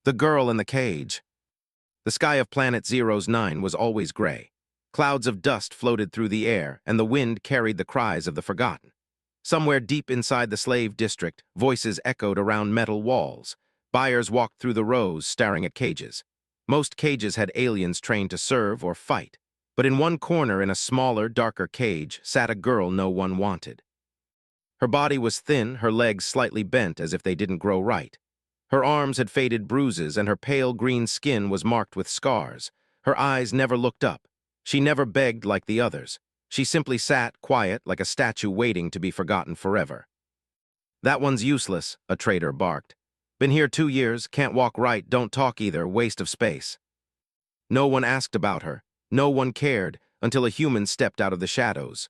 The girl in the cage. The sky of Planet Zero's 9 was always gray. Clouds of dust floated through the air, and the wind carried the cries of the forgotten. Somewhere deep inside the slave district, voices echoed around metal walls. Buyers walked through the rows, staring at cages. Most cages had aliens trained to serve or fight. But in one corner, in a smaller, darker cage, sat a girl no one wanted. Her body was thin, her legs slightly bent as if they didn't grow right. Her arms had faded bruises, and her pale green skin was marked with scars. Her eyes never looked up. She never begged like the others. She simply sat, quiet, like a statue waiting to be forgotten forever. "That one's useless," a trader barked. "Been here 2 years, can't walk right, don't talk either, waste of space." No one asked about her. No one cared, until a human stepped out of the shadows.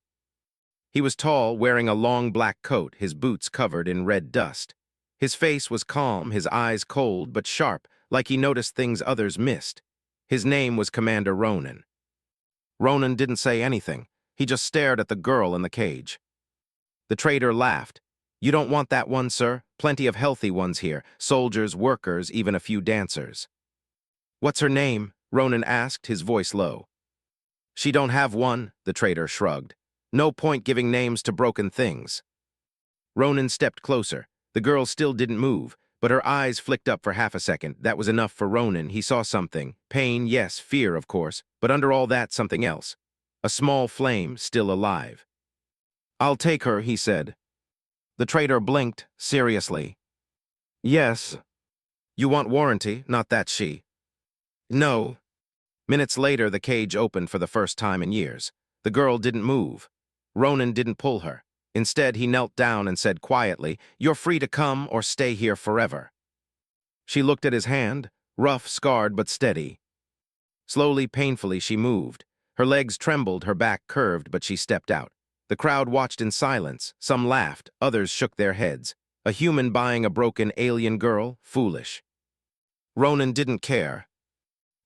He was tall, wearing a long black coat, his boots covered in red dust. His face was calm, his eyes cold but sharp, like he noticed things others missed. His name was Commander Ronan. Ronan didn't say anything. He just stared at the girl in the cage. The trader laughed. "You don't want that one, sir? Plenty of healthy ones here. Soldiers, workers, even a few dancers." "What's her name?" Ronan asked, his voice low. "She don't have one," the trader shrugged. "No point giving names to broken things." Ronan stepped closer. The girl still didn't move, but her eyes flicked up for half a second. That was enough for Ronan. He saw something. Pain, yes, fear, of course, but under all that, something else. A small flame, still alive. "I'll take her," he said. The trader blinked, seriously. "Yes." "You want warranty, not that she." "No." Minutes later, the cage opened for the first time in years. The girl didn't move. Ronan didn't pull her. Instead, he knelt down and said quietly, "You're free to come or stay here forever." She looked at his hand, rough, scarred, but steady. Slowly, painfully, she moved. Her legs trembled, her back curved, but she stepped out. The crowd watched in silence. Some laughed, others shook their heads. A human buying a broken alien girl? Foolish. Ronan didn't care.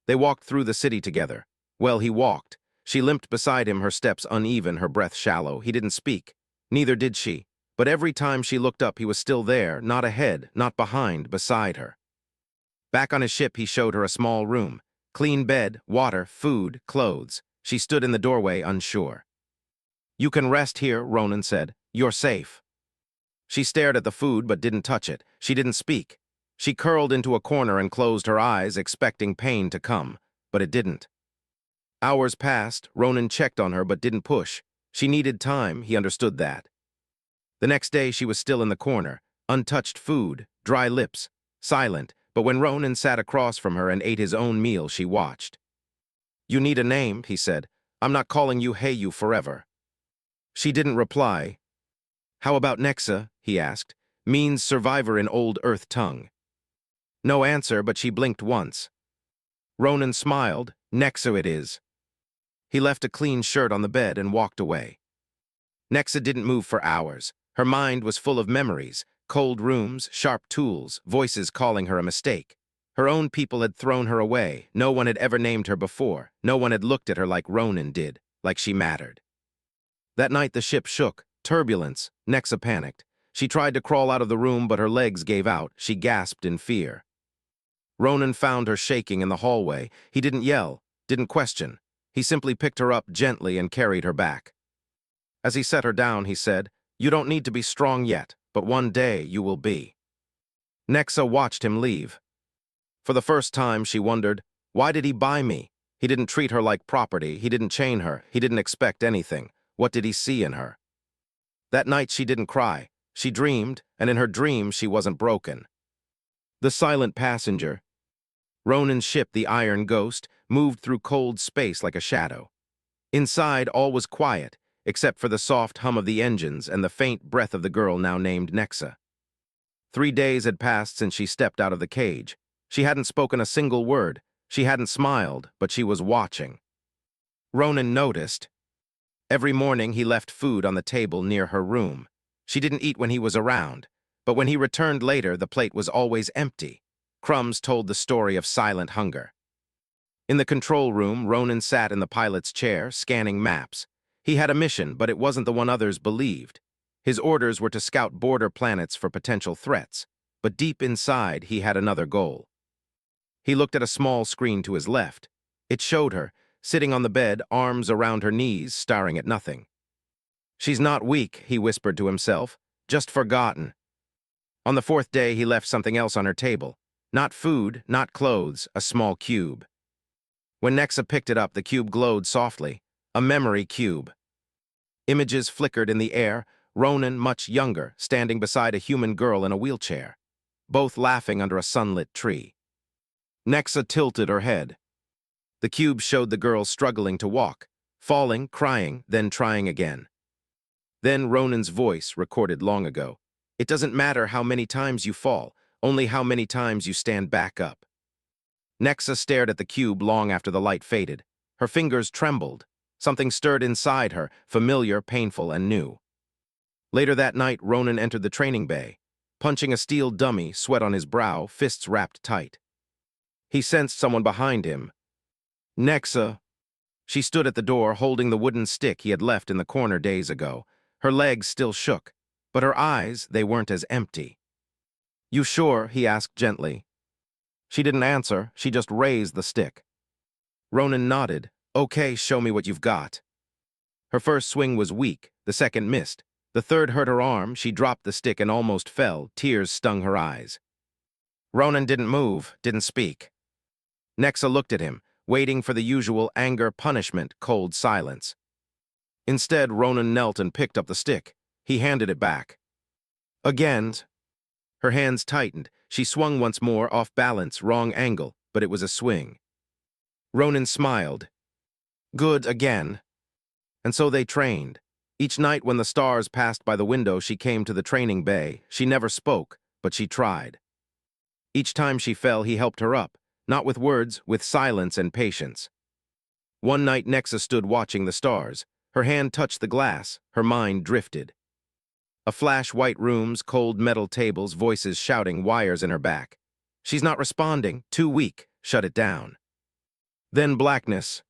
They walked through the city together. Well, he walked. She limped beside him, her steps uneven, her breath shallow. He didn't speak. Neither did she. But every time she looked up, he was still there, not ahead, not behind, beside her. Back on his ship, he showed her a small room. Clean bed, water, food, clothes. She stood in the doorway, unsure. "You can rest here," Ronan said. "You're safe." She stared at the food but didn't touch it. She didn't speak. She curled into a corner and closed her eyes, expecting pain to come, but it didn't. Hours passed. Ronan checked on her but didn't push. She needed time, he understood that. The next day she was still in the corner, untouched food, dry lips, silent, but when Ronan sat across from her and ate his own meal, she watched. "You need a name," he said. "I'm not calling you Heyu forever." She didn't reply. "How about Nexa?" he asked. "Means survivor in old Earth tongue." No answer, but she blinked once. Ronan smiled. "Nexa it is." He left a clean shirt on the bed and walked away. Nexa didn't move for hours. Her mind was full of memories, cold rooms, sharp tools, voices calling her a mistake. Her own people had thrown her away. No one had ever named her before. No one had looked at her like Ronan did, like she mattered. That night the ship shook. Turbulence. Nexa panicked. She tried to crawl out of the room, but her legs gave out. She gasped in fear. Ronan found her shaking in the hallway. He didn't yell, didn't question. He simply picked her up gently and carried her back. As he set her down, he said, "You don't need to be strong yet, but one day you will be." Nexa watched him leave. For the first time, she wondered, why did he buy me? He didn't treat her like property. He didn't chain her. He didn't expect anything. What did he see in her? That night she didn't cry. She dreamed, and in her dream she wasn't broken. The silent passenger. Ronan's ship, the Iron Ghost, moved through cold space like a shadow. Inside, all was quiet, except for the soft hum of the engines and the faint breath of the girl now named Nexa. 3 days had passed since she stepped out of the cage. She hadn't spoken a single word. She hadn't smiled, but she was watching. Ronan noticed. Every morning he left food on the table near her room. She didn't eat when he was around, but when he returned later, the plate was always empty. Crumbs told the story of silent hunger. In the control room, Ronan sat in the pilot's chair, scanning maps. He had a mission, but it wasn't the one others believed. His orders were to scout border planets for potential threats, but deep inside, he had another goal. He looked at a small screen to his left. It showed her, sitting on the bed, arms around her knees, staring at nothing. She's not weak, he whispered to himself, just forgotten. On the fourth day, he left something else on her table. Not food, not clothes, a small cube. When Nexa picked it up, the cube glowed softly. A memory cube. Images flickered in the air, Ronan, much younger, standing beside a human girl in a wheelchair, both laughing under a sunlit tree. Nexa tilted her head. The cube showed the girl struggling to walk, falling, crying, then trying again. Then Ronan's voice, recorded long ago. It doesn't matter how many times you fall, only how many times you stand back up. Nexa stared at the cube long after the light faded. Her fingers trembled. Something stirred inside her, familiar, painful, and new. Later that night, Ronan entered the training bay, punching a steel dummy, sweat on his brow, fists wrapped tight. He sensed someone behind him. Nexa. She stood at the door, holding the wooden stick he had left in the corner days ago. Her legs still shook, but her eyes, they weren't as empty. You sure? He asked gently. She didn't answer, she just raised the stick. Ronan nodded. Okay, show me what you've got. Her first swing was weak, the second missed. The third hurt her arm, she dropped the stick and almost fell, tears stung her eyes. Ronan didn't move, didn't speak. Nexa looked at him, waiting for the usual anger, punishment, cold silence. Instead, Ronan knelt and picked up the stick. He handed it back. Again. Her hands tightened. She swung once more, off balance, wrong angle, but it was a swing. Ronan smiled. Good again. And so they trained. Each night when the stars passed by the window, she came to the training bay. She never spoke, but she tried. Each time she fell, he helped her up, not with words, with silence and patience. One night, Nexa stood watching the stars. Her hand touched the glass, her mind drifted. A flash, white rooms, cold metal tables, voices shouting, wires in her back. She's not responding, too weak, shut it down. Then blackness.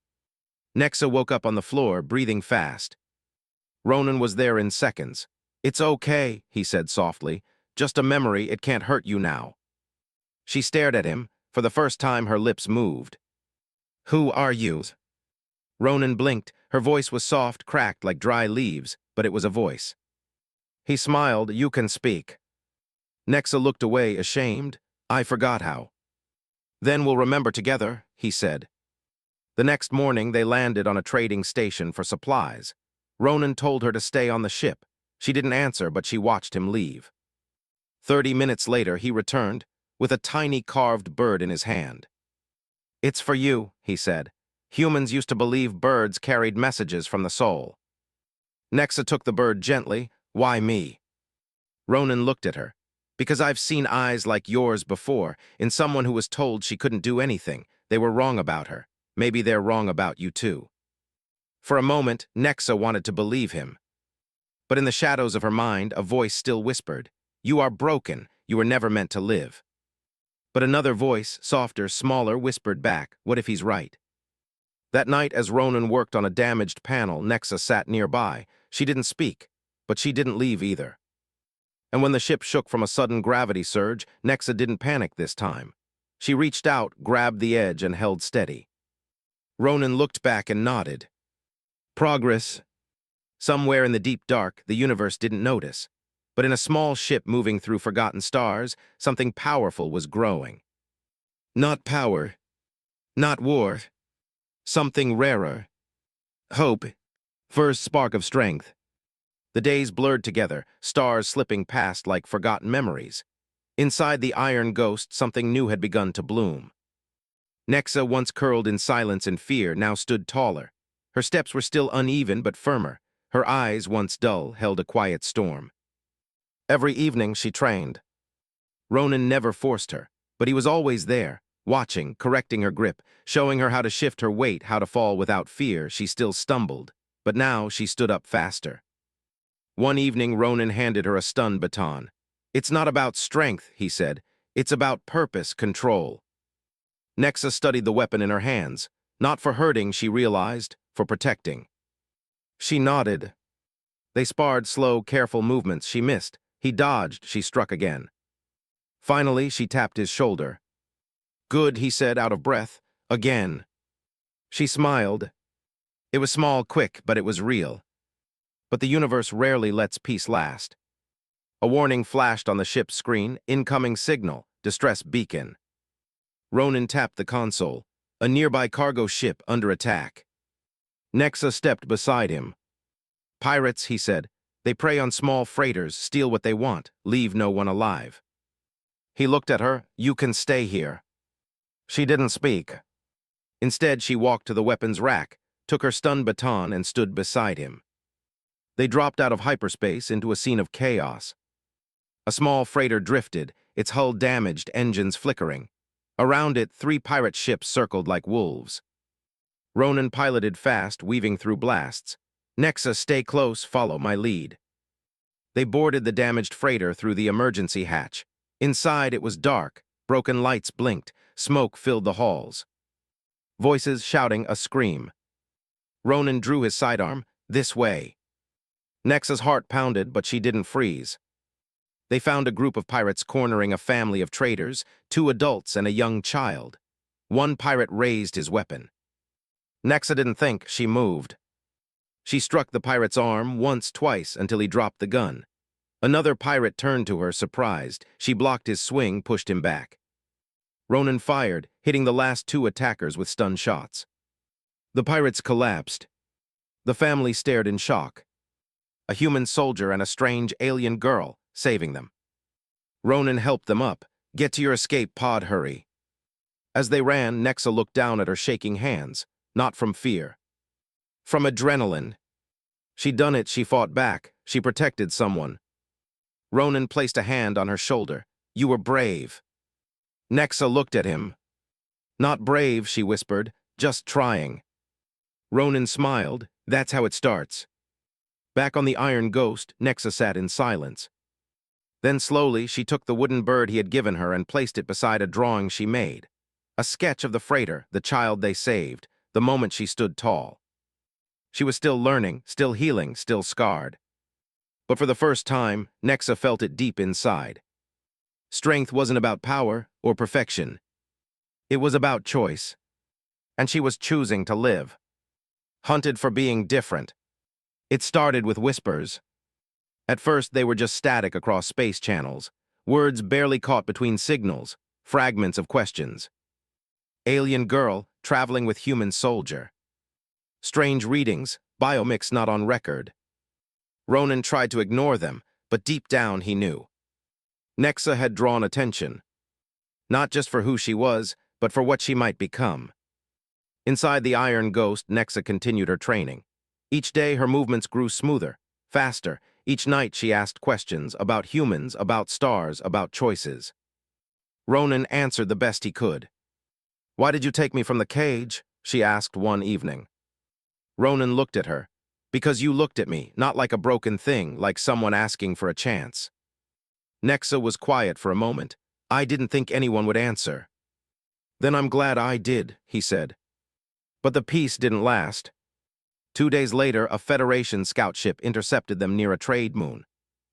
Nexa woke up on the floor, breathing fast. Ronan was there in seconds. It's okay, he said softly. Just a memory, it can't hurt you now. She stared at him. For the first time, her lips moved. Who are you? Ronan blinked. Her voice was soft, cracked like dry leaves, but it was a voice. He smiled. You can speak. Nexa looked away, ashamed. I forgot how. Then we'll remember together, he said. The next morning, they landed on a trading station for supplies. Ronan told her to stay on the ship. She didn't answer, but she watched him leave. 30 minutes later, he returned, with a tiny carved bird in his hand. It's for you, he said. Humans used to believe birds carried messages from the soul. Nexa took the bird gently. Why me? Ronan looked at her. Because I've seen eyes like yours before, in someone who was told she couldn't do anything. They were wrong about her. Maybe they're wrong about you too. For a moment, Nexa wanted to believe him. But in the shadows of her mind, a voice still whispered, You are broken. You were never meant to live. But another voice, softer, smaller, whispered back, What if he's right? That night, as Ronan worked on a damaged panel, Nexa sat nearby. She didn't speak, but she didn't leave either. And when the ship shook from a sudden gravity surge, Nexa didn't panic this time. She reached out, grabbed the edge, and held steady. Ronan looked back and nodded. Progress. Somewhere in the deep dark, the universe didn't notice. But in a small ship moving through forgotten stars, something powerful was growing. Not power. Not war. Something rarer. Hope. First spark of strength. The days blurred together, stars slipping past like forgotten memories. Inside the iron ghost, something new had begun to bloom. Nexa, once curled in silence and fear, now stood taller. Her steps were still uneven but firmer. Her eyes, once dull, held a quiet storm. Every evening she trained. Ronan never forced her, but he was always there, watching, correcting her grip, showing her how to shift her weight, how to fall without fear. She still stumbled, but now she stood up faster. One evening, Ronan handed her a stun baton. It's not about strength, he said. It's about purpose, control. Nexa studied the weapon in her hands. Not for hurting, she realized, for protecting. She nodded. They sparred slow, careful movements. She missed. He dodged. She struck again. Finally, she tapped his shoulder. Good, he said, out of breath. Again. She smiled. It was small, quick, but it was real. But the universe rarely lets peace last. A warning flashed on the ship's screen, incoming signal, distress beacon. Ronan tapped the console, a nearby cargo ship under attack. Nexa stepped beside him. Pirates, he said. They prey on small freighters, steal what they want, leave no one alive. He looked at her. You can stay here. She didn't speak. Instead, she walked to the weapons rack, took her stun baton, and stood beside him. They dropped out of hyperspace into a scene of chaos. A small freighter drifted, its hull damaged, engines flickering. Around it, 3 pirate ships circled like wolves. Ronan piloted fast, weaving through blasts. Nexa, stay close, follow my lead. They boarded the damaged freighter through the emergency hatch. Inside, it was dark. Broken lights blinked. Smoke filled the halls. Voices shouting, a scream. Ronan drew his sidearm. This way. Nexa's heart pounded, but she didn't freeze. They found a group of pirates cornering a family of traders, 2 adults and a young child. One pirate raised his weapon. Nexa didn't think, she moved. She struck the pirate's arm once, twice, until he dropped the gun. Another pirate turned to her, surprised. She blocked his swing, pushed him back. Ronan fired, hitting the last 2 attackers with stun shots. The pirates collapsed. The family stared in shock. A human soldier and a strange alien girl, saving them. Ronan helped them up. Get to your escape pod, hurry. As they ran, Nexa looked down at her shaking hands, not from fear. From adrenaline. She'd done it, she fought back, she protected someone. Ronan placed a hand on her shoulder. You were brave. Nexa looked at him. Not brave, she whispered, just trying. Ronan smiled. That's how it starts. Back on the Iron Ghost, Nexa sat in silence. Then slowly, she took the wooden bird he had given her and placed it beside a drawing she made. A sketch of the freighter, the child they saved, the moment she stood tall. She was still learning, still healing, still scarred. But for the first time, Nexa felt it deep inside. Strength wasn't about power or perfection. It was about choice. And she was choosing to live. Hunted for being different. It started with whispers. At first, they were just static across space channels, words barely caught between signals, fragments of questions. Alien girl, traveling with human soldier. Strange readings, biomix not on record. Ronan tried to ignore them, but deep down he knew. Nexa had drawn attention. Not just for who she was, but for what she might become. Inside the Iron Ghost, Nexa continued her training. Each day her movements grew smoother, faster. Each night she asked questions about humans, about stars, about choices. Ronan answered the best he could. Why did you take me from the cage? She asked one evening. Ronan looked at her. Because you looked at me, not like a broken thing, like someone asking for a chance. Nexa was quiet for a moment. I didn't think anyone would answer. Then I'm glad I did, he said. But the peace didn't last. 2 days later, a Federation scout ship intercepted them near a trade moon.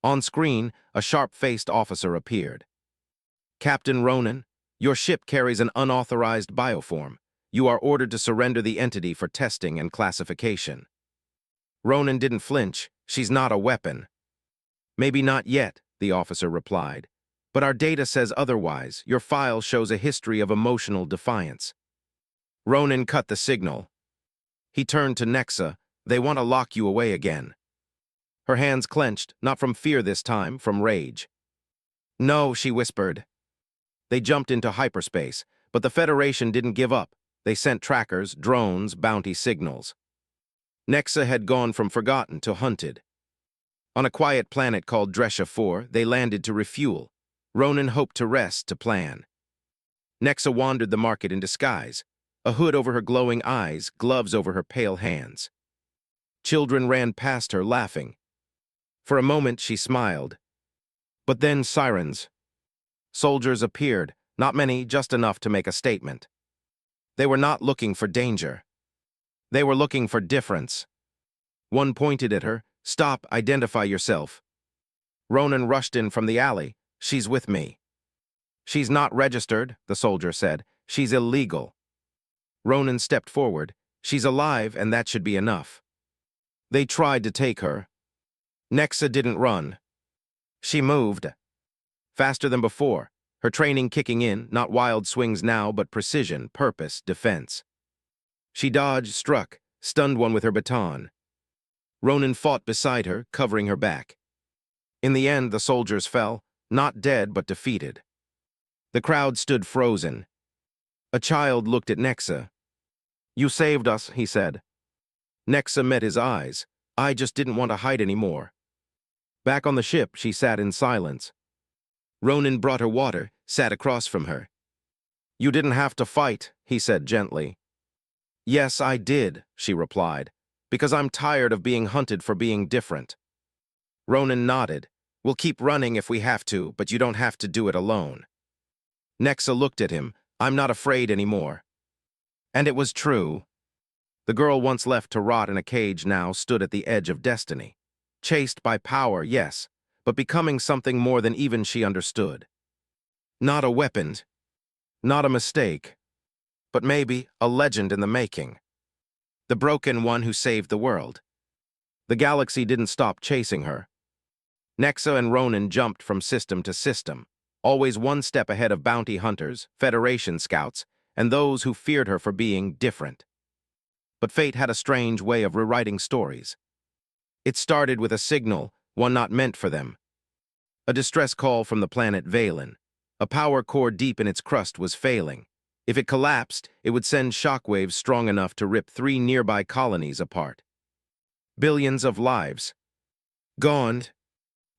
On screen, a sharp-faced officer appeared. Captain Ronan, your ship carries an unauthorized bioform. You are ordered to surrender the entity for testing and classification. Ronan didn't flinch. She's not a weapon. Maybe not yet, the officer replied. But our data says otherwise. Your file shows a history of emotional defiance. Ronan cut the signal. He turned to Nexa. They want to lock you away again. Her hands clenched, not from fear this time, from rage. No, she whispered. They jumped into hyperspace, but the Federation didn't give up. They sent trackers, drones, bounty signals. Nexa had gone from forgotten to hunted. On a quiet planet called Dresha 4, they landed to refuel. Ronan hoped to rest, to plan. Nexa wandered the market in disguise, a hood over her glowing eyes, gloves over her pale hands. Children ran past her, laughing. For a moment, she smiled. But then sirens. Soldiers appeared, not many, just enough to make a statement. They were not looking for danger. They were looking for difference. One pointed at her. Stop, identify yourself. Ronan rushed in from the alley. She's with me. She's not registered, the soldier said. She's illegal. Ronan stepped forward. She's alive, and that should be enough. They tried to take her. Nexa didn't run. She moved. Faster than before, her training kicking in, not wild swings now, but precision, purpose, defense. She dodged, struck, stunned one with her baton. Ronan fought beside her, covering her back. In the end, the soldiers fell, not dead but defeated. The crowd stood frozen. A child looked at Nexa. "You saved us," he said. Nexa met his eyes. "I just didn't want to hide anymore." Back on the ship, she sat in silence. Ronan brought her water, sat across from her. "You didn't have to fight," he said gently. "Yes, I did," she replied, "because I'm tired of being hunted for being different." Ronan nodded. "We'll keep running if we have to, but you don't have to do it alone." Nexa looked at him. "I'm not afraid anymore." And it was true. The girl once left to rot in a cage now stood at the edge of destiny. Chased by power, yes, but becoming something more than even she understood. Not a weapon, not a mistake, but maybe a legend in the making. The broken one who saved the world. The galaxy didn't stop chasing her. Nexa and Ronan jumped from system to system, always one step ahead of bounty hunters, Federation scouts, and those who feared her for being different. But fate had a strange way of rewriting stories. It started with a signal, one not meant for them. A distress call from the planet Valen. A power core deep in its crust was failing. If it collapsed, it would send shockwaves strong enough to rip 3 nearby colonies apart. Billions of lives. Gone.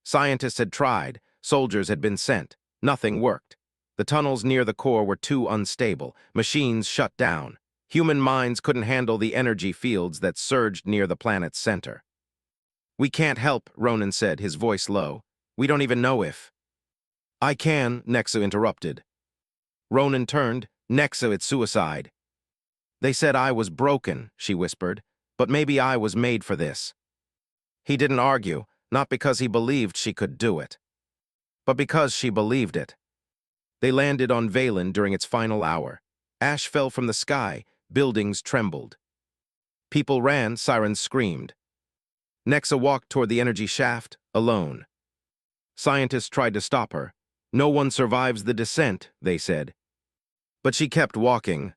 Scientists had tried, soldiers had been sent. Nothing worked. The tunnels near the core were too unstable, machines shut down. Human minds couldn't handle the energy fields that surged near the planet's center. "We can't help," Ronan said, his voice low. "We don't even know if—" "I can," Nexa interrupted. Ronan turned. "Nexa, it's suicide." "They said I was broken," she whispered, "but maybe I was made for this." He didn't argue, not because he believed she could do it, but because she believed it. They landed on Valen during its final hour. Ash fell from the sky, buildings trembled. People ran, sirens screamed. Nexa walked toward the energy shaft, alone. Scientists tried to stop her. "No one survives the descent," they said. But she kept walking.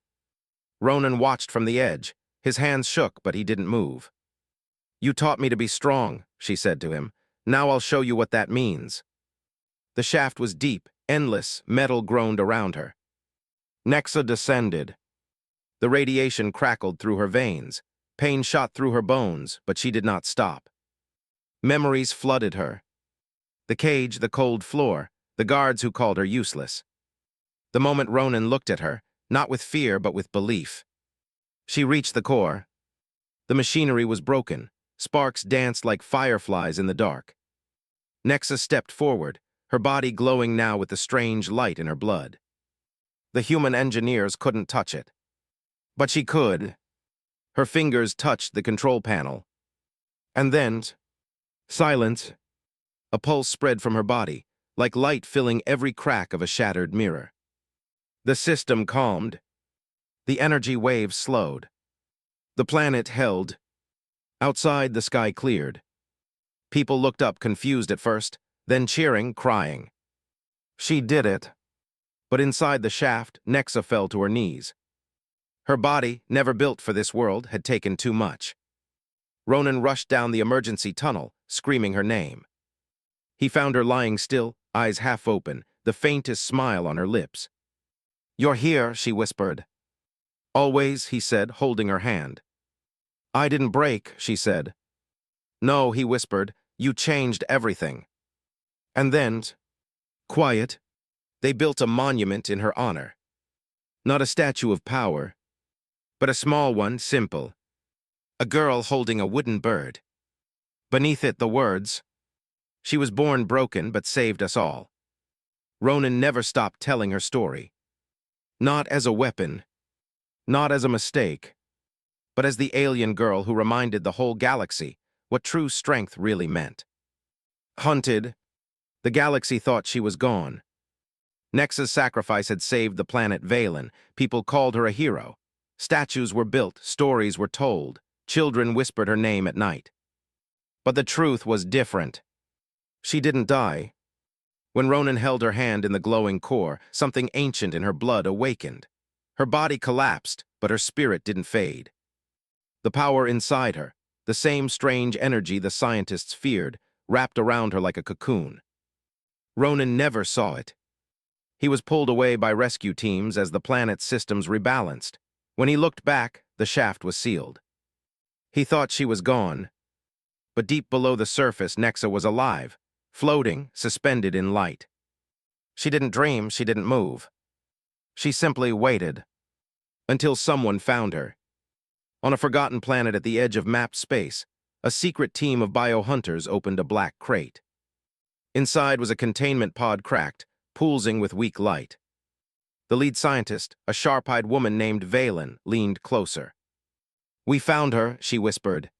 Ronan watched from the edge. His hands shook, but he didn't move. "You taught me to be strong," she said to him. "Now I'll show you what that means." The shaft was deep, endless, metal groaned around her. Nexa descended. The radiation crackled through her veins. Pain shot through her bones, but she did not stop. Memories flooded her. The cage, the cold floor, the guards who called her useless. The moment Ronan looked at her, not with fear but with belief. She reached the core. The machinery was broken. Sparks danced like fireflies in the dark. Nexa stepped forward, her body glowing now with the strange light in her blood. The human engineers couldn't touch it. But she could. Her fingers touched the control panel. And then, silence. A pulse spread from her body, like light filling every crack of a shattered mirror. The system calmed. The energy waves slowed. The planet held. Outside, the sky cleared. People looked up, confused at first, then cheering, crying. She did it. But inside the shaft, Nexa fell to her knees. Her body, never built for this world, had taken too much. Ronan rushed down the emergency tunnel, screaming her name. He found her lying still, eyes half open, the faintest smile on her lips. "You're here," she whispered. "Always," he said, holding her hand. "I didn't break," she said. "No," he whispered, "you changed everything." And then, quiet, they built a monument in her honor. Not a statue of power, but a small one, simple. A girl holding a wooden bird. Beneath it, the words, "She was born broken, but saved us all." Ronan never stopped telling her story. Not as a weapon, not as a mistake, but as the alien girl who reminded the whole galaxy what true strength really meant. Hunted, the galaxy thought she was gone. Nexa's sacrifice had saved the planet Valen. People called her a hero. Statues were built, stories were told. Children whispered her name at night. But the truth was different. She didn't die. When Ronan held her hand in the glowing core, something ancient in her blood awakened. Her body collapsed, but her spirit didn't fade. The power inside her, the same strange energy the scientists feared, wrapped around her like a cocoon. Ronan never saw it. He was pulled away by rescue teams as the planet's systems rebalanced. When he looked back, the shaft was sealed. He thought she was gone, but deep below the surface, Nexa was alive, floating, suspended in light. She didn't dream, she didn't move. She simply waited until someone found her. On a forgotten planet at the edge of mapped space, a secret team of biohunters opened a black crate. Inside was a containment pod cracked, pulsing with weak light. The lead scientist, a sharp-eyed woman named Valen, leaned closer. "We found her," she whispered.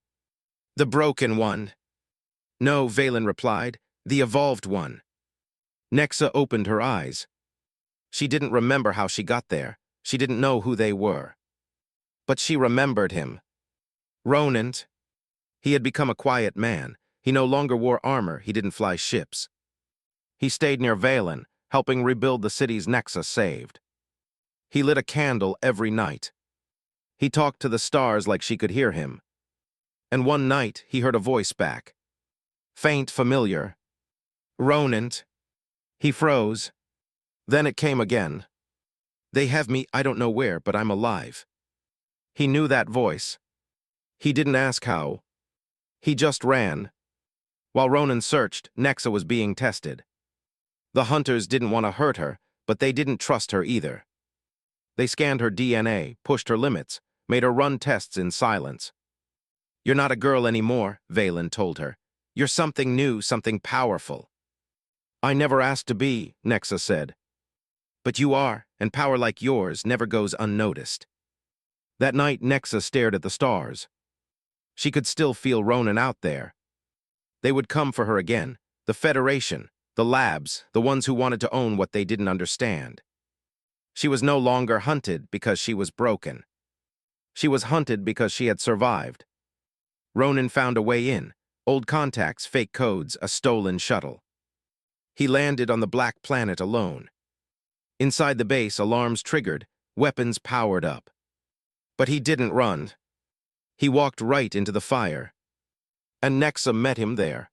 "The broken one." "No," Valen replied, "the evolved one." Nexa opened her eyes. She didn't remember how she got there. She didn't know who they were. But she remembered him. Ronan. He had become a quiet man. He no longer wore armor, he didn't fly ships. He stayed near Valen, helping rebuild the cities Nexa saved. He lit a candle every night. He talked to the stars like she could hear him. And one night, he heard a voice back. Faint, familiar. "Ronan." He froze. Then it came again. "They have me, I don't know where, but I'm alive." He knew that voice. He didn't ask how. He just ran. While Ronan searched, Nexa was being tested. The hunters didn't want to hurt her, but they didn't trust her either. They scanned her DNA, pushed her limits, made her run tests in silence. "You're not a girl anymore," Valen told her. "You're something new, something powerful." "I never asked to be," Nexa said. "But you are, and power like yours never goes unnoticed." That night, Nexa stared at the stars. She could still feel Ronan out there. They would come for her again, the Federation, the labs, the ones who wanted to own what they didn't understand. She was no longer hunted because she was broken. She was hunted because she had survived. Ronan found a way in, old contacts, fake codes, a stolen shuttle. He landed on the black planet alone. Inside the base, alarms triggered, weapons powered up. But he didn't run. He walked right into the fire. And Nexa met him there.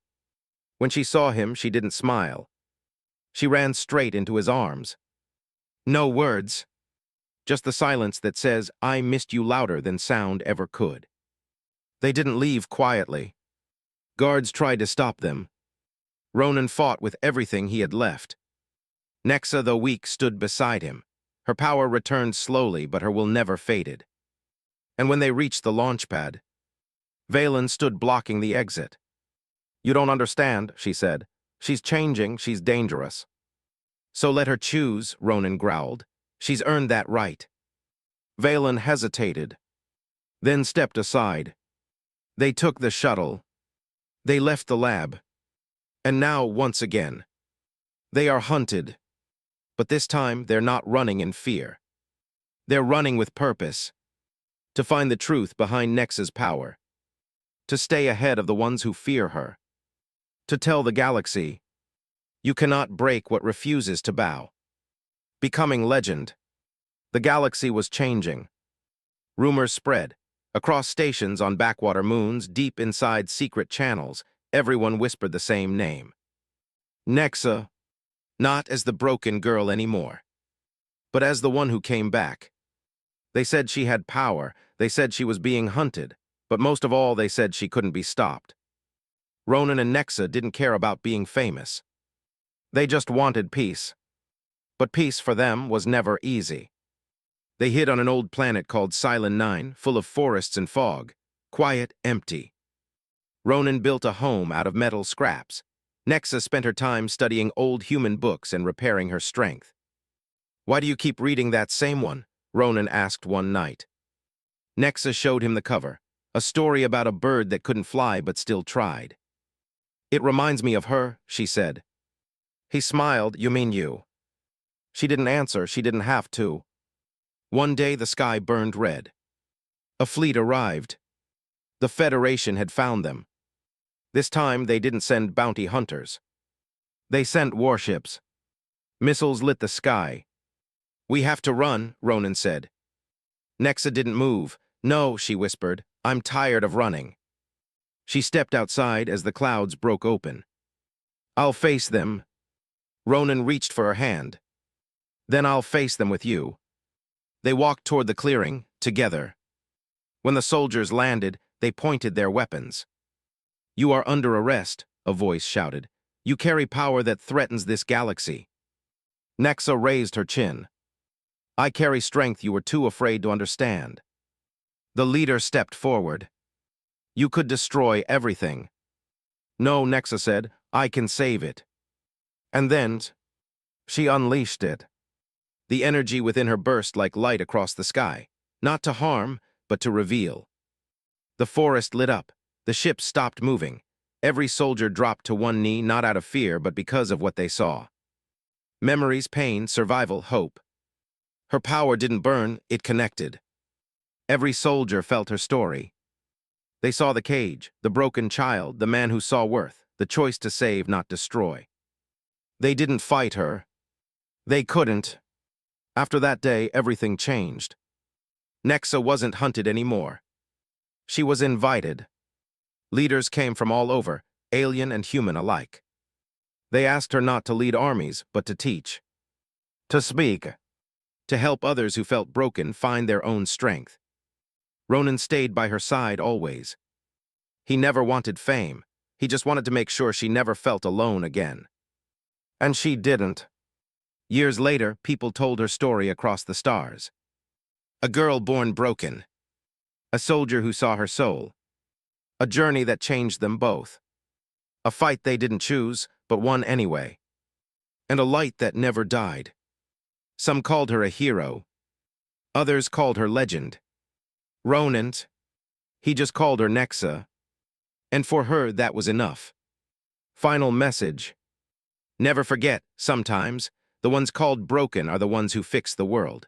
When she saw him, she didn't smile. She ran straight into his arms. No words. Just the silence that says, "I missed you," louder than sound ever could. They didn't leave quietly. Guards tried to stop them. Ronan fought with everything he had left. Nexa, though weak, stood beside him. Her power returned slowly, but her will never faded. And when they reached the launch pad, Valen stood blocking the exit. "You don't understand," she said. "She's changing, she's dangerous." "So let her choose," Ronan growled. "She's earned that right." Valen hesitated, then stepped aside. They took the shuttle. They left the lab. And now, once again, they are hunted. But this time, they're not running in fear. They're running with purpose. To find the truth behind Nexa's power. To stay ahead of the ones who fear her. To tell the galaxy, you cannot break what refuses to bow. Becoming legend. The galaxy was changing. Rumors spread. Across stations on backwater moons, deep inside secret channels, everyone whispered the same name. Nexa, not as the broken girl anymore, but as the one who came back. They said she had power, they said she was being hunted, but most of all they said she couldn't be stopped. Ronan and Nexa didn't care about being famous. They just wanted peace. But peace for them was never easy. They hid on an old planet called Silent 9, full of forests and fog, quiet, empty. Ronan built a home out of metal scraps. Nexa spent her time studying old human books and repairing her strength. "Why do you keep reading that same one?" Ronan asked one night. Nexa showed him the cover, a story about a bird that couldn't fly but still tried. "It reminds me of her," she said. He smiled. "You mean you?" She didn't answer, she didn't have to. One day the sky burned red. A fleet arrived. The Federation had found them. This time they didn't send bounty hunters. They sent warships. Missiles lit the sky. "We have to run," Ronan said. Nexa didn't move. "No," she whispered. "I'm tired of running." She stepped outside as the clouds broke open. "I'll face them." Ronan reached for her hand. "Then I'll face them with you." They walked toward the clearing, together. When the soldiers landed, they pointed their weapons. "You are under arrest," a voice shouted. "You carry power that threatens this galaxy." Nexa raised her chin. "I carry strength you were too afraid to understand." The leader stepped forward. "You could destroy everything." "No," Nexa said, "I can save it." And then she unleashed it. The energy within her burst like light across the sky, not to harm, but to reveal. The forest lit up. The ship stopped moving. Every soldier dropped to one knee, not out of fear, but because of what they saw. Memories, pain, survival, hope. Her power didn't burn, it connected. Every soldier felt her story. They saw the cage, the broken child, the man who saw worth, the choice to save, not destroy. They didn't fight her. They couldn't. After that day, everything changed. Nexa wasn't hunted anymore. She was invited. Leaders came from all over, alien and human alike. They asked her not to lead armies, but to teach. To speak. To help others who felt broken find their own strength. Ronan stayed by her side always. He never wanted fame. He just wanted to make sure she never felt alone again. And she didn't. Years later, people told her story across the stars. A girl born broken. A soldier who saw her soul. A journey that changed them both. A fight they didn't choose, but won anyway. And a light that never died. Some called her a hero. Others called her legend. Ronan, he just called her Nexa. And for her, that was enough. Final message. Never forget, sometimes, the ones called broken are the ones who fix the world.